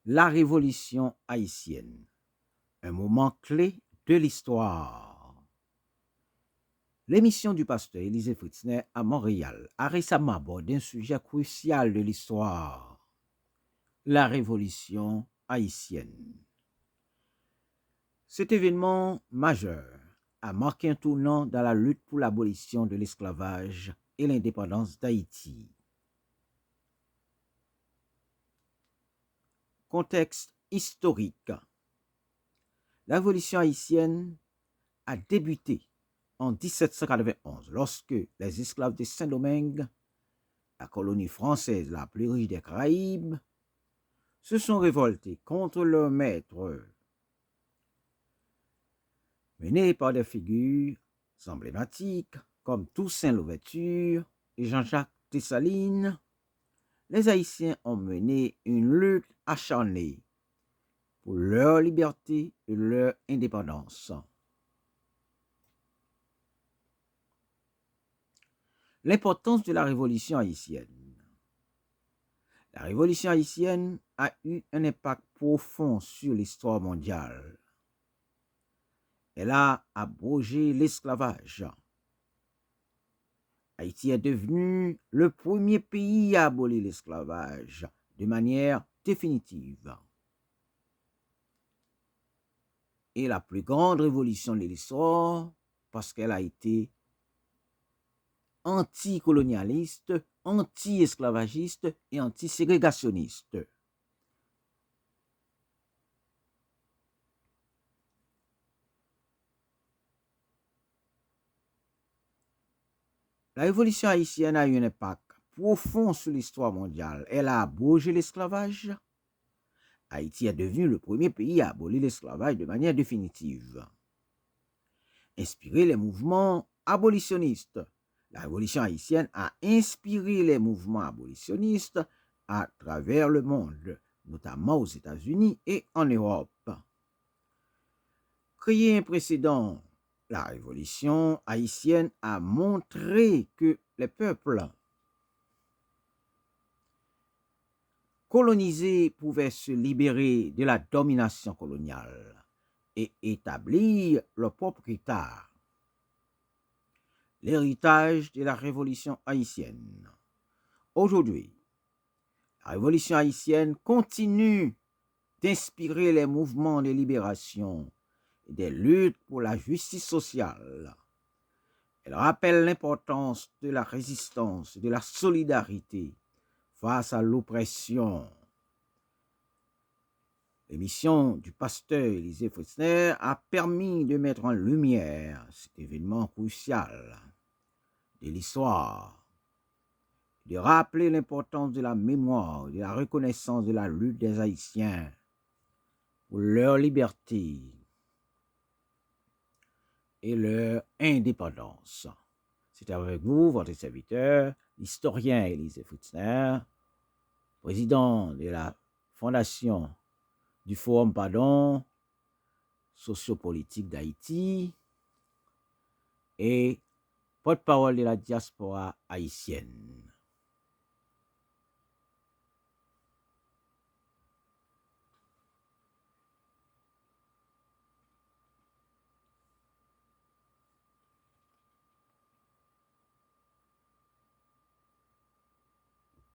La Révolution haïtienne, un moment clé de l'histoire. L'émission du pasteur Élisée Fritzner à Montréal a récemment abordé un sujet crucial de l'histoire, la Révolution haïtienne. Cet événement majeur a marqué un tournant dans la lutte pour l'abolition de l'esclavage et l'indépendance d'Haïti. Contexte historique. La Révolution haïtienne a débuté en 1791 lorsque les esclaves de Saint-Domingue, la colonie française la plus riche des Caraïbes, se sont révoltés contre leurs maîtres, menés par des figures emblématiques comme Toussaint Louverture et Jean-Jacques Dessalines. Les Haïtiens ont mené une lutte acharnée pour leur liberté et leur indépendance. L'importance de la Révolution haïtienne. La Révolution haïtienne a eu un impact profond sur l'histoire mondiale. Elle a abrogé l'esclavage. Haïti est devenu le premier pays à abolir l'esclavage de manière définitive. Et la plus grande révolution de l'histoire parce qu'elle a été anticolonialiste, anti-esclavagiste et anti-ségrégationniste. La révolution haïtienne a eu un impact profond sur l'histoire mondiale. Elle a abrogé l'esclavage. Haïti est devenu le premier pays à abolir l'esclavage de manière définitive. Inspiré les mouvements abolitionnistes. La révolution haïtienne a inspiré les mouvements abolitionnistes à travers le monde, notamment aux États-Unis et en Europe. Créer un précédent, la révolution haïtienne a montré que les peuples colonisés pouvaient se libérer de la domination coloniale et établir leur propre État. L'héritage de la révolution haïtienne. Aujourd'hui, la révolution haïtienne continue d'inspirer les mouvements de libération et des luttes pour la justice sociale. Elle rappelle l'importance de la résistance et de la solidarité face à l'oppression. L'émission du pasteur Élisée Fritzner a permis de mettre en lumière cet événement crucial de l'histoire, de rappeler l'importance de la mémoire, de la reconnaissance de la lutte des Haïtiens pour leur liberté et leur indépendance. C'est avec vous, votre serviteur, l'historien Élisée Fritzner, président de la Fondation du Forum sociopolitique d'Haïti et porte-parole de la diaspora haïtienne.